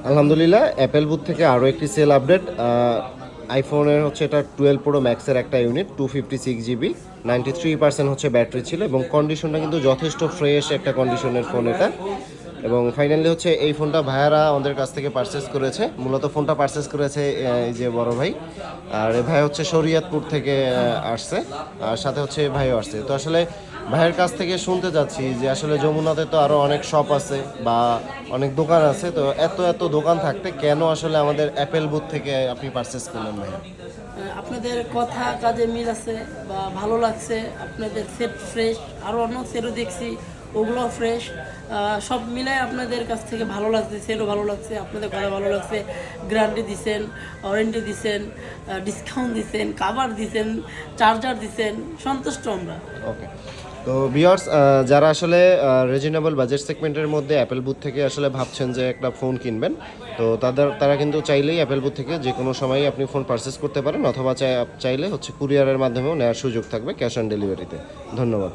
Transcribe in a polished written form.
আলহামদুলিল্লাহ, Apple booth থেকে আরও একটি সেল আপডেট। আইফোনের হচ্ছে এটা 12 প্রো ম্যাক্সের একটা ইউনিট, 256 জিবি, 93% হচ্ছে ব্যাটারি ছিল এবং কন্ডিশনটা কিন্তু যথেষ্ট ফ্রেশ একটা কন্ডিশনের ফোন এটা। এবং ফাইনালি হচ্ছে এই ফোনটা ভাইয়ারা আমাদের কাছ থেকে পারচেস করেছে। মূলত ফোনটা পারচেস করেছে এই যে বড় ভাই, আর এই ভাই হচ্ছে শরীয়তপুর থেকে আসছে, আর সাথে হচ্ছে ভাইও আসছে। তো আসলে ভাইয়ের কাছ থেকে শুনতে যাচ্ছি যে আসলে যমুনাতে তো আরও অনেক শপ আছে বা অনেক দোকান আছে, তো এত এত দোকান থাকতে কেন আসলে আমাদের অ্যাপেল বুথ থেকে আপনি পারচেস করলেন ভাইয়া? আপনাদের কথা কাজে মিল আছে বা ভালো লাগছে। আপনাদের সেট ফ্রেশ, আরও অন্য সেটও দেখছি, ওগুলো ফ্রেশ। সব মিলাই আপনাদের কাছ থেকে ভালো লাগছে, সেটও ভালো লাগছে, আপনাদের কথা ভালো লাগছে। গ্যারান্টি দিছেন, ওয়ারেন্টি দিছেন, ডিসকাউন্ট দিছেন, কাভার দিছেন, চার্জার দিছেন, সন্তুষ্ট আমরা। ওকে। তো ভিউয়ার্স, যারা আসলে রিজনেবল বাজেট সেগমেন্টের মধ্যে অ্যাপেল বুথ থেকে আসলে ভাবছেন যে একটা ফোন কিনবেন, তো তারা কিন্তু চাইলেই অ্যাপেল বুথ থেকে যে কোনো সময়ই আপনি ফোন পারচেস করতে পারেন, অথবা চাইলে হচ্ছে কুরিয়ারের মাধ্যমেও নেওয়ার সুযোগ থাকবে ক্যাশ অন ডেলিভারিতে। ধন্যবাদ।